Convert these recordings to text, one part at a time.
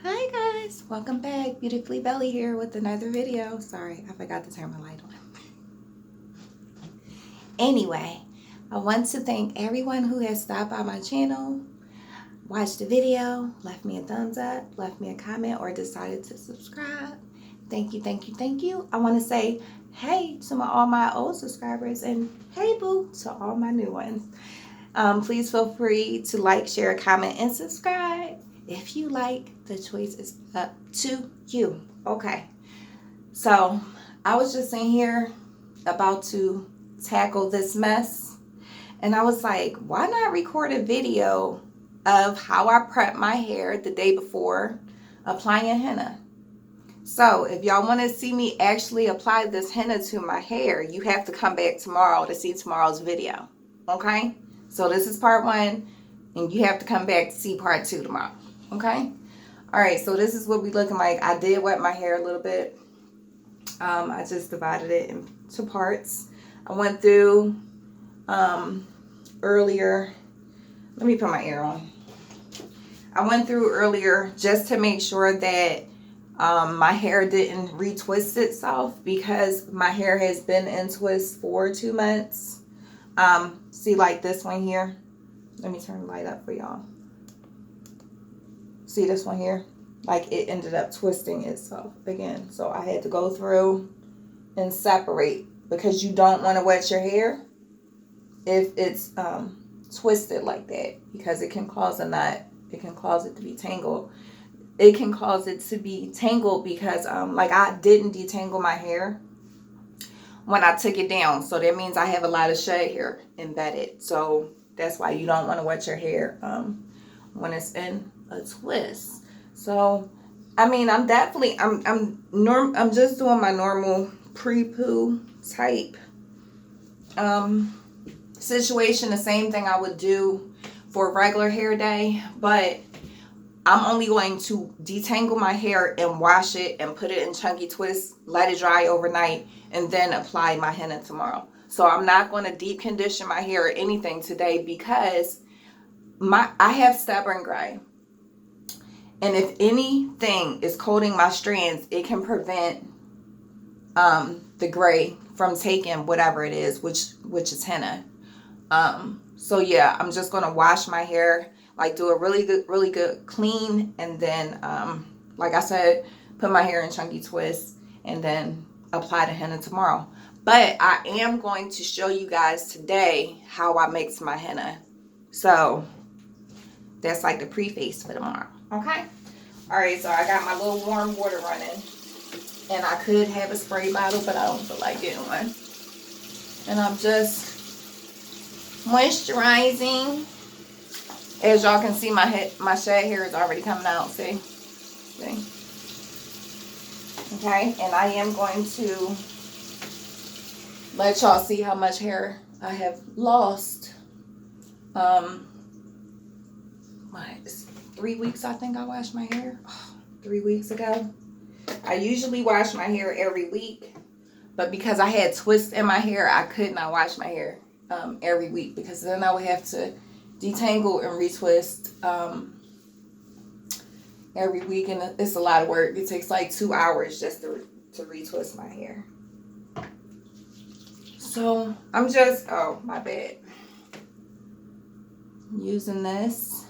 Hi guys, welcome back. Beautifully Belly here with another video. Sorry, I forgot to turn my light on. Anyway, I want to thank everyone who has stopped by my channel, watched the video, left me a thumbs up, left me a comment, or decided to subscribe. Thank you, thank you, thank you. I want to say hey to all my old subscribers and hey boo to all my new ones. Please feel free to like, share, comment, and subscribe. If you like, the choice is up to you. Okay, so I was just in here about to tackle this mess, and I was like, why not record a video of how I prep my hair the day before applying henna? So if y'all want to see me actually apply this henna to my hair, you have to come back tomorrow to see tomorrow's video. Okay? So this is part 1, and you have to come back to see part 2 tomorrow. Okay? Alright, so this is what we looking like. I did wet my hair a little bit. I just divided it into parts. I went through earlier. Let me put my ear on. I went through earlier just to make sure that my hair didn't retwist itself, because my hair has been in twists for 2 months. See, like this one here. Let me turn the light up for y'all. See this one here? Like it ended up twisting itself again. So I had to go through and separate, because you don't want to wet your hair if it's twisted like that, because it can cause a knot. It can cause it to be tangled. It can cause it to be tangled because like I didn't detangle my hair when I took it down. So that means I have a lot of shed hair embedded. So that's why you don't want to wet your hair when it's in a twist. So I mean, I'm definitely I'm just doing my normal pre-poo type situation, the same thing I would do for a regular hair day, but I'm only going to detangle my hair and wash it and put it in chunky twists, let it dry overnight, and then apply my henna tomorrow. So I'm not going to deep condition my hair or anything today, because I have stubborn gray. And if anything is coating my strands, it can prevent the gray from taking whatever it is, which is henna. So yeah, I'm just going to wash my hair, like do a really good clean, and then like I said, put my hair in chunky twists and then apply the henna tomorrow. But I am going to show you guys today how I mix my henna. So that's like the preface for tomorrow. Okay? Alright, so I got my little warm water running. And I could have a spray bottle, but I don't feel like getting one. And I'm just moisturizing. As y'all can see, my shed hair is already coming out. See? Okay, and I am going to let y'all see how much hair I have lost. It's 3 weeks, I think I washed my hair. 3 weeks ago. I usually wash my hair every week, but because I had twists in my hair, I could not wash my hair every week, because then I would have to detangle and retwist every week, and it's a lot of work. It takes like 2 hours just to retwist my hair. So I'm just, oh my bad, using this,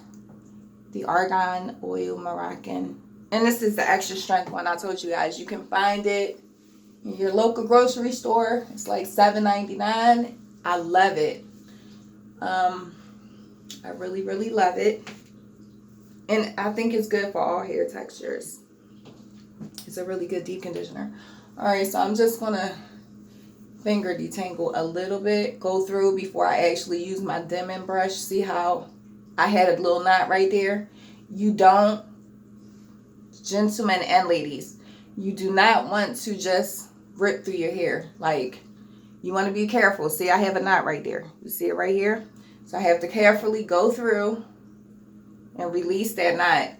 the Argan Oil Moroccan, and this is the extra strength one. I told you guys you can find it in your local grocery store. It's like $7.99. I love it. I really love it, and I think it's good for all hair textures. It's a really good deep conditioner. All right, so I'm just gonna finger detangle a little bit, go through before I actually use my Denman brush. See how I had a little knot right there? You don't, gentlemen and ladies, you do not want to just rip through your hair. Like, you want to be careful. See, I have a knot right there. You see it right here? So I have to carefully go through and release that knot.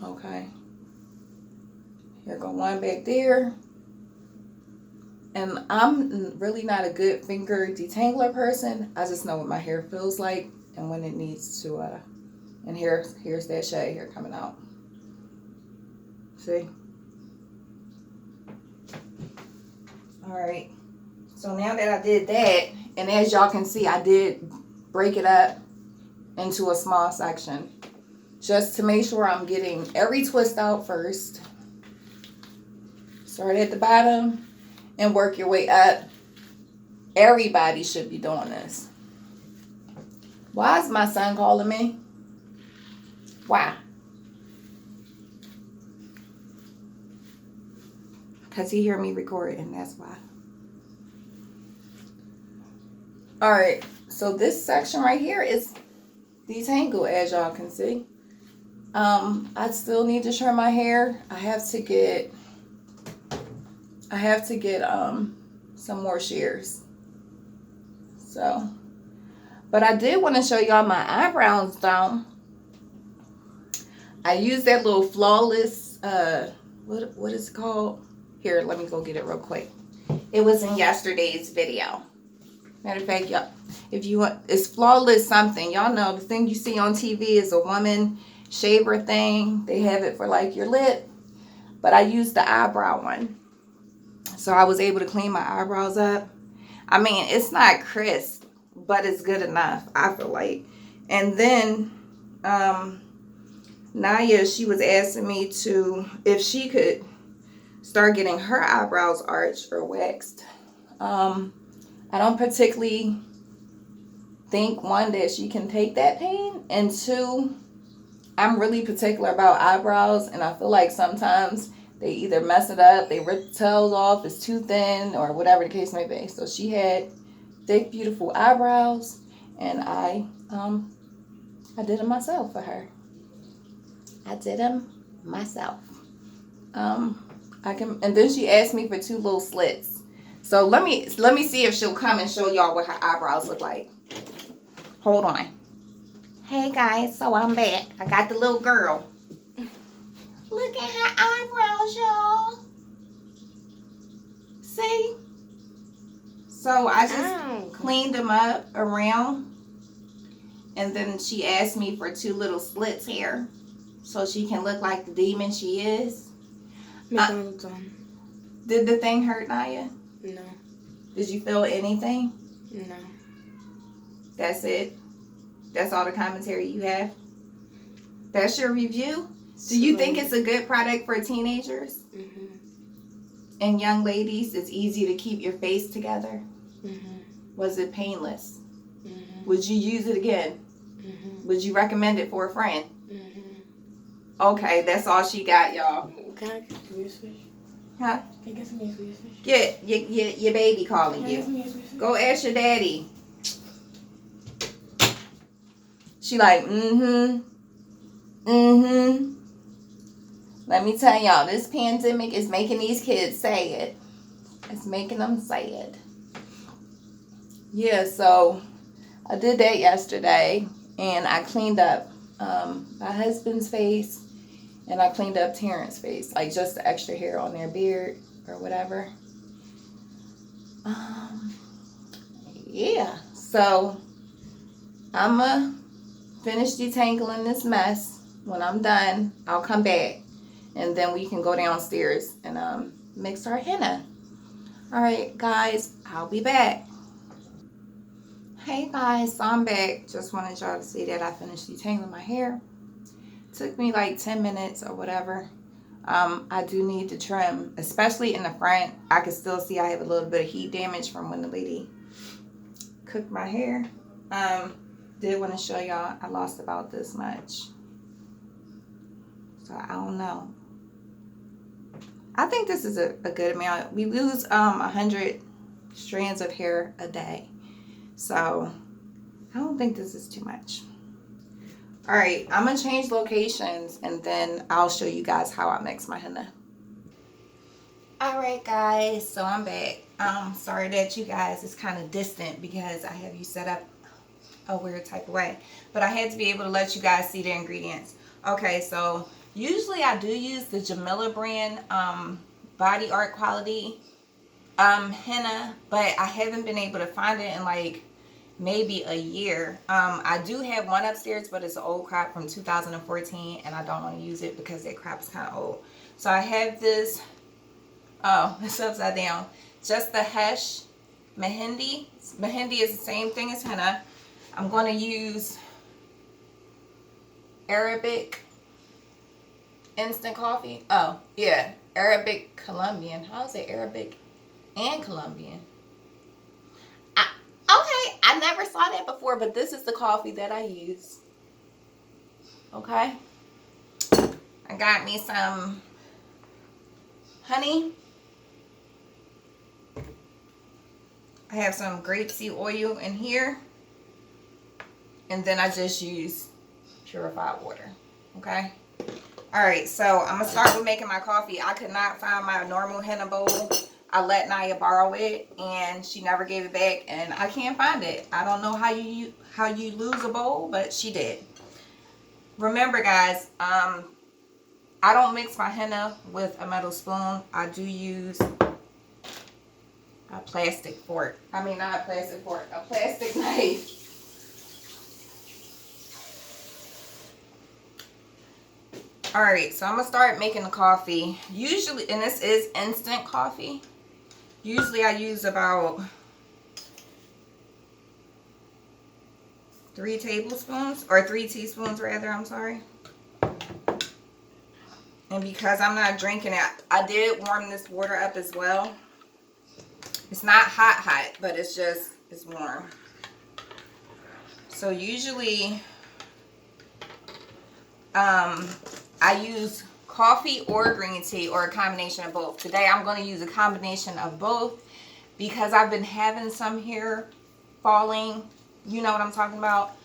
Okay. Here go one back there. And I'm really not a good finger detangler person. I just know what my hair feels like and when it needs to And here's that shade here coming out. See? Alright. So now that I did that, and as y'all can see, I did break it up into a small section. Just to make sure I'm getting every twist out first. Start at the bottom and work your way up. Everybody should be doing this. Why is my son calling me? Why? Because he hear me recording, that's why. Alright, so this section right here is detangled, as y'all can see. I still need to trim my hair. I have to get some more shears. So, but I did want to show y'all my eyebrows down. I used that little flawless what is it called? Here, let me go get it real quick. It was in yesterday's video. Matter of fact, y'all, if you want, it's flawless something. Y'all know the thing you see on TV is a woman shaver thing. They have it for like your lip, but I used the eyebrow one, so I was able to clean my eyebrows up. I mean, it's not crisp, but it's good enough, I feel like. And then Naya, she was asking me to, if she could start getting her eyebrows arched or waxed. I don't particularly think, one, that she can take that pain, and two, I'm really particular about eyebrows, and I feel like sometimes they either mess it up, they rip the tails off, it's too thin, or whatever the case may be. So she had thick, beautiful eyebrows, and I did them myself for her. I did them myself. And then she asked me for 2 little slits. So let me see if she'll come and show y'all what her eyebrows look like. Hold on. Hey guys, so I'm back. I got the little girl. Look at her eyebrows, y'all. See? So I just cleaned them up around. And then she asked me for 2 little slits here, so she can look like the demon she is. Did the thing hurt, Naya? No. Did you feel anything? No. That's it? That's all the commentary you have? That's your review? Do you think it's a good product for teenagers? Mm-hmm. And young ladies, it's easy to keep your face together? Mm-hmm. Was it painless? Mm-hmm. Would you use it again? Mm-hmm. Would you recommend it for a friend? Mm-hmm. Okay, that's all she got, y'all. Can I get some fish? Huh? Can I get some fish? Get your baby calling you. Go ask your daddy. She like, Let me tell y'all, this pandemic is making these kids say it. It's making them say it. Yeah, so I did that yesterday, and I cleaned up my husband's face, and I cleaned up Terrence's face, like just the extra hair on their beard or whatever. Yeah, so I'm gonna finish detangling this mess. When I'm done, I'll come back, and then we can go downstairs and mix our henna. All right, guys, I'll be back. Hey guys, so I'm back. Just wanted y'all to see that I finished detangling my hair. Took me like 10 minutes or whatever. I do need to trim, especially in the front. I can still see I have a little bit of heat damage from when the lady cooked my hair. Did want to show y'all I lost about this much. So I don't know. I think this is a good amount. We lose 100 strands of hair a day. So I don't think this is too much. All right, I'm gonna change locations and then I'll show you guys how I mix my henna. All right, guys, so I'm back. Sorry that you guys is kind of distant because I have you set up a weird type of way, but I had to be able to let you guys see the ingredients. Okay, so usually I do use the Jamila brand body art quality henna, but I haven't been able to find it in like maybe a year. I do have one upstairs, but it's an old crop from 2014, and I don't want to use it because that crop is kind of old. So I have this. Oh, it's upside down. Just the Hesh Mehendi. Mehendi is the same thing as henna. I'm going to use Arabic instant coffee. Oh, yeah. Arabic Colombian. How is it Arabic and Colombian? Okay, I never saw that before, but this is the coffee that I use. Okay. I got me some honey. I have some grapeseed oil in here. And then I just use purified water. Okay. Alright, so I'm going to start with making my coffee. I could not find my normal henna bowl. I let Naya borrow it and she never gave it back, and I can't find it. I don't know how you lose a bowl, but she did. Remember guys, I don't mix my henna with a metal spoon. I do use a plastic fork. I mean, not a plastic fork, a plastic knife. Alright, so I'm going to start making the coffee. Usually, and this is instant coffee. Usually I use about 3 tablespoons, or 3 teaspoons rather, I'm sorry. And because I'm not drinking it, I did warm this water up as well. It's not hot, but it's warm. So usually, I use coffee or green tea or a combination of both. Today I'm going to use a combination of both because I've been having some hair falling. You know what I'm talking about.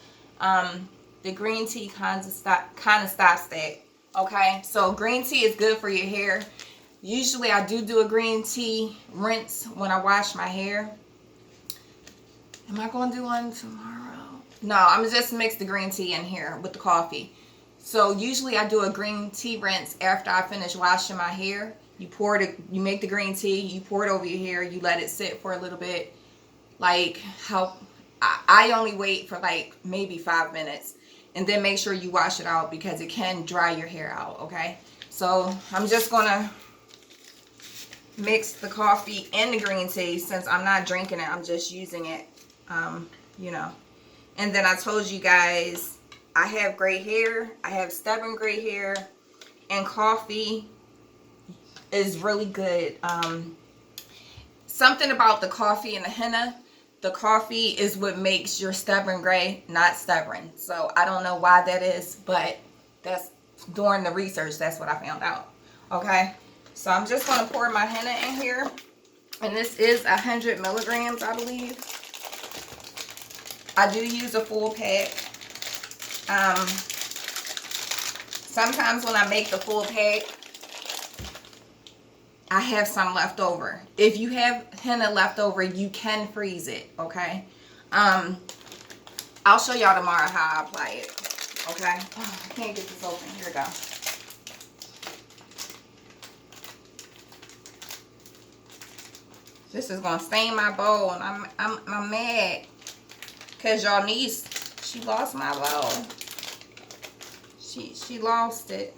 The green tea kind of stops that. Okay, so green tea is good for your hair. Usually I do a green tea rinse when I wash my hair. Am I going to do one tomorrow? No, I'm going to just mix the green tea in here with the coffee. So usually I do a green tea rinse after I finish washing my hair. You make the green tea, you pour it over your hair, you let it sit for a little bit. Like how I only wait for like maybe 5 minutes, and then make sure you wash it out because it can dry your hair out, okay? So I'm just gonna mix the coffee and the green tea. Since I'm not drinking it, I'm just using it, you know. And then I told you guys, I have gray hair. I have stubborn gray hair, and coffee is really good. Something about the coffee and the henna. The coffee is what makes your stubborn gray not stubborn. So I don't know why that is, but that's during the research, that's what I found out. Okay, so I'm just going to pour my henna in here, and this is 100 milligrams, I believe. I do use a full pack. Sometimes when I make the full pack, I have some left over. If you have henna left over, you can freeze it, okay? I'll show y'all tomorrow how I apply it, okay? Oh, I can't get this open. Here we go. This is gonna stain my bowl, and I'm mad because y'all niece, she lost my bowl. She lost it.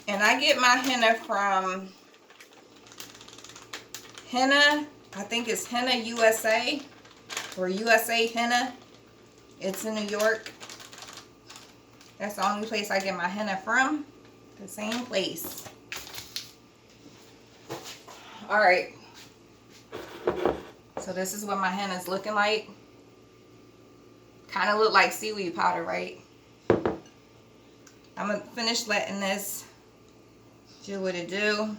And I get my henna from Henna. I think it's Henna USA or USA Henna. It's in New York. That's the only place I get my henna from. The same place. Alright. So this is what my henna is looking like. Kind of look like seaweed powder, right? I'm going to finish letting this do what it do.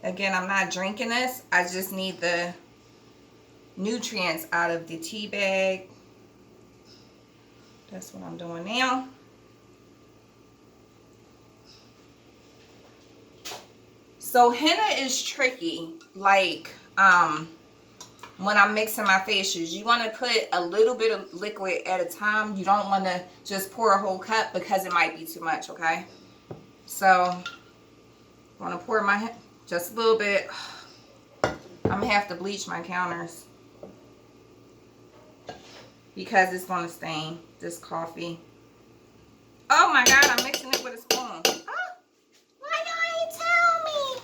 Again, I'm not drinking this. I just need the nutrients out of the tea bag. That's what I'm doing now. So henna is tricky. Like, when I'm mixing my facials, you want to put a little bit of liquid at a time. You don't want to just pour a whole cup because it might be too much, okay? So I'm going to pour my, just a little bit. I'm going to have to bleach my counters because it's going to stain this coffee. Oh my God, I'm mixing it with a spoon. Oh, why don't you tell me?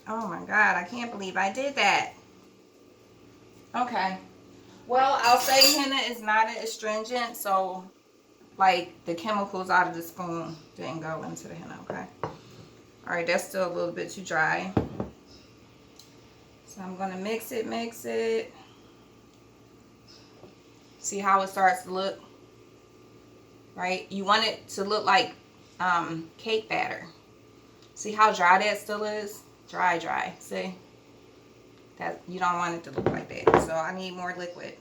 Oh my God, I can't believe I did that. Okay. Well, I'll say henna is not an astringent, so like the chemicals out of the spoon didn't go into the henna, okay? All right, that's still a little bit too dry. So I'm gonna mix it. See how it starts to look, right? You want it to look like cake batter. See how dry that still is? Dry, see? That you don't want it to look like that. So I need more liquid.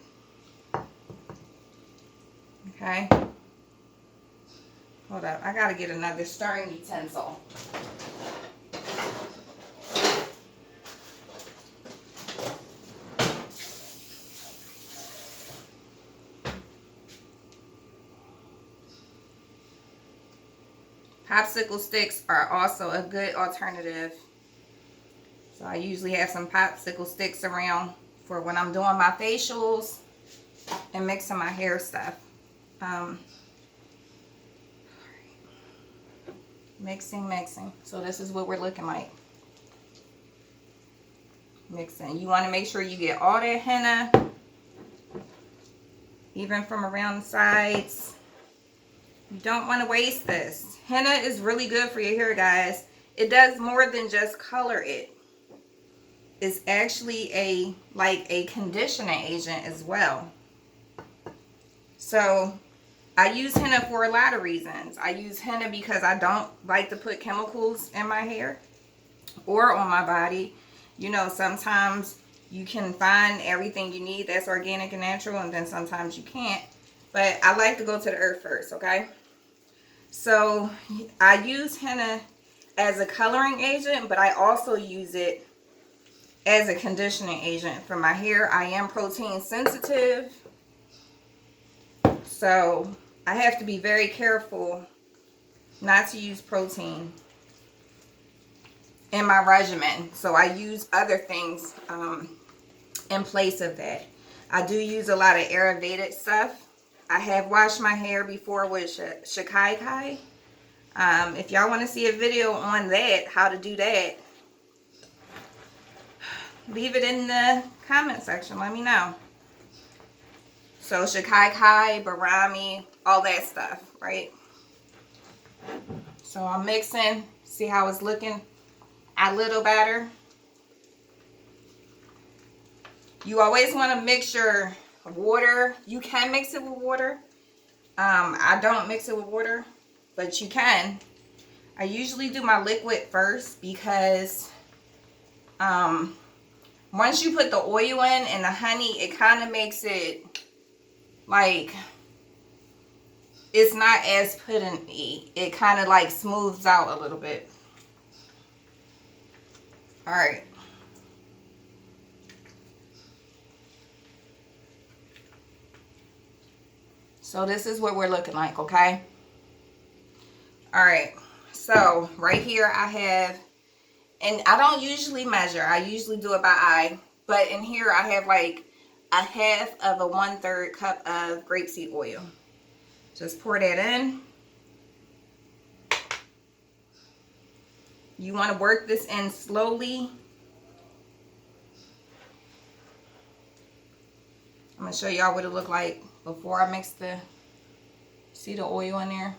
Okay. Hold up, I gotta get another stirring utensil. Popsicle sticks are also a good alternative. So I usually have some popsicle sticks around for when I'm doing my facials and mixing my hair stuff. Mixing. So this is what we're looking like. Mixing. You want to make sure you get all that henna, even from around the sides. You don't want to waste this. Henna is really good for your hair, guys. It does more than just color it. It's actually like a conditioning agent as well. So I use henna for a lot of reasons. I use henna because I don't like to put chemicals in my hair or on my body. You know, sometimes you can find everything you need that's organic and natural, and then sometimes you can't. But I like to go to the earth first, okay? So I use henna as a coloring agent, but I also use it as a conditioning agent for my hair. I am protein sensitive, so I have to be very careful not to use protein in my regimen. So I use other things in place of that. I do use a lot of Ayurvedic stuff. I have washed my hair before with Shikai. If y'all want to see a video on that, how to do that, leave it in the comment section. Let me know. So Shikai, Barami, all that stuff, right? So I'm mixing. See how it's looking? A little better. You always want to mix your water. You can mix it with water. I don't mix it with water, but you can. I usually do my liquid first because once you put the oil in and the honey, it kind of makes it like it's not as pudding-y. It kind of like smooths out a little bit. All right. So this is what we're looking like, okay? All right. So right here I have, and I don't usually measure. I usually do it by eye. But in here I have like a half of a 1/3 cup of grapeseed oil. Just pour that in. You want to work this in slowly. I'm going to show y'all what it looked like before I mix the, see the oil in there?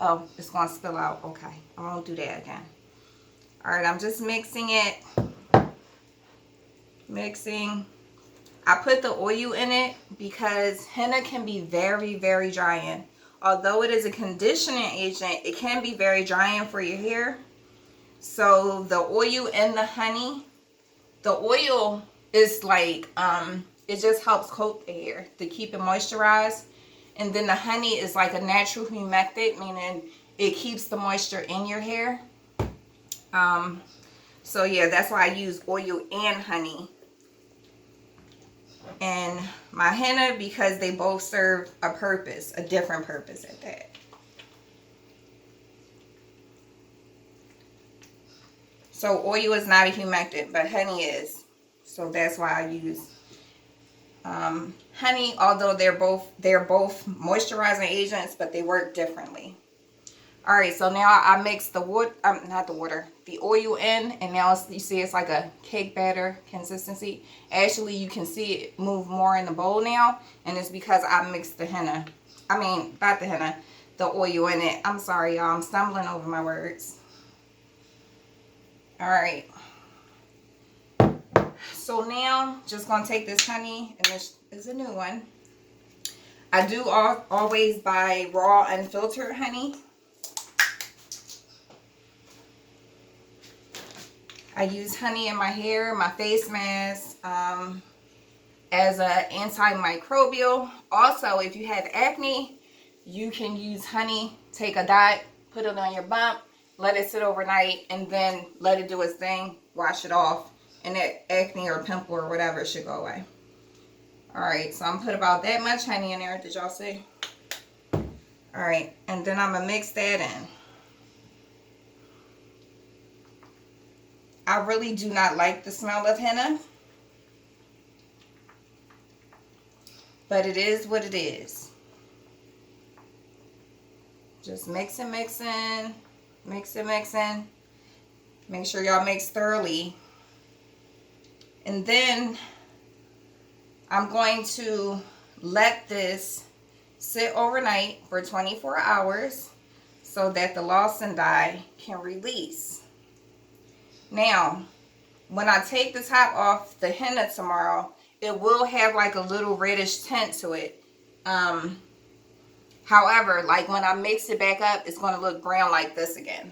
Oh, it's going to spill out. Okay, I won't do that again. All right, I'm just mixing it. Mixing. I put the oil in it because henna can be very, very drying. Although it is a conditioning agent, it can be very drying for your hair. So the oil and the honey, the oil is like, it just helps coat the hair to keep it moisturized. And then the honey is like a natural humectant, meaning it keeps the moisture in your hair. So yeah, that's why I use oil and honey. and my henna because they both serve a purpose, a different purpose at that. So oil is not a humectant, but honey is. So that's why I use honey, although they're both moisturizing agents, but they work differently. All right, so now I mix the the oil in, and now you see it's like a cake batter consistency. Actually, you can see it move more in the bowl now, and it's because I mixed the henna. I mean, not the henna, the oil in it. I'm sorry, y'all. I'm stumbling over my words. All right. So now, just gonna take this honey, and this is a new one. I do always buy raw unfiltered honey. I use honey in my hair, my face mask, as an antimicrobial. Also, if you have acne, you can use honey. Take a dot, put it on your bump, let it sit overnight, and then let it do its thing. Wash it off, and that acne or pimple or whatever should go away. Alright, so I'm put about that much honey in there. Did y'all see? Alright, and then I'm going to mix that in. I really do not like the smell of henna, but it is what it is. Just mixing. Make sure y'all mix thoroughly. And then I'm going to let this sit overnight for 24 hours so that the Lawson dye can release. Now, when I take the top off the henna tomorrow, it will have like a little reddish tint to it. However, like when I mix it back up, it's going to look brown like this again.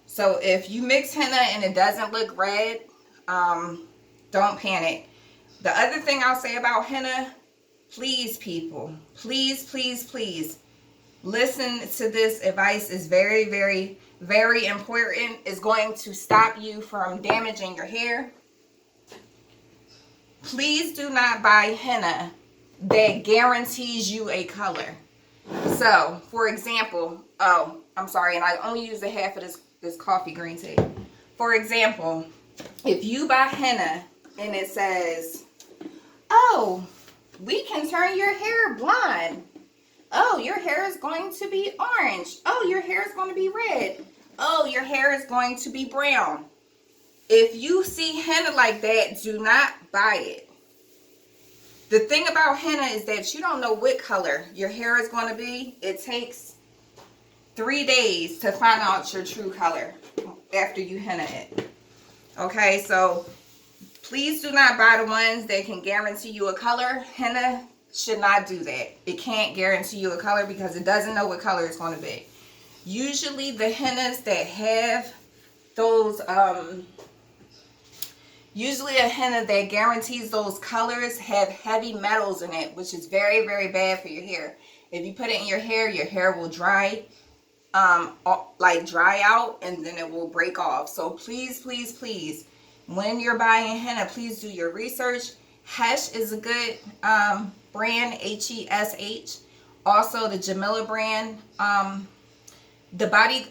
So if you mix henna and it doesn't look red, don't panic. The other thing I'll say about henna, please people, please listen to this advice. Is very, very, very important. It's going to stop you from damaging your hair. Please do not buy henna that guarantees you a color. So, for example, I'm sorry, and I only use a half of this coffee green tea. For example, if you buy henna and it says, oh, we can turn your hair blonde. Oh, your hair is going to be orange. Oh, your hair is going to be red. Oh, your hair is going to be brown. If you see henna like that, do not buy it. The thing about henna is that you don't know what color your hair is going to be. It takes 3 days to find out your true color after you henna it. Okay, so please do not buy the ones that can guarantee you a color. Henna should not do that. It can't guarantee you a color because it doesn't know what color it's going to be. Usually the hennas that have those, usually a henna that guarantees those colors have heavy metals in it, which is very, very bad for your hair. If you put it in your hair will dry, dry out, and then it will break off. So please, when you're buying henna, please do your research. Hesh is a good brand, Hesh. Also the Jamila brand. The body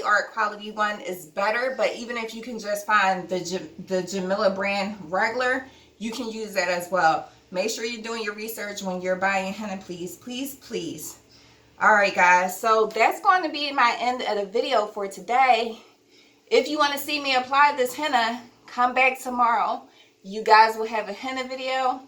art quality one is better, but even if you can just find the Jamila brand regular, you can use that as well. Make sure you're doing your research when you're buying henna, please. All right, guys, so that's going to be my end of the video for today. If you want to see me apply this henna, come back tomorrow. You guys will have a henna video.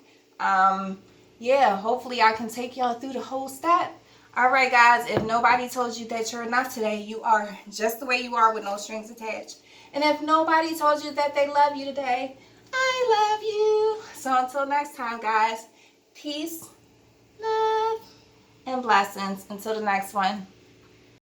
Yeah, hopefully I can take y'all through the whole step. All right, guys, if nobody told you that you're enough today, you are just the way you are with no strings attached. And if nobody told you that they love you today, I love you. So until next time, guys, peace, love, and blessings. Until the next one.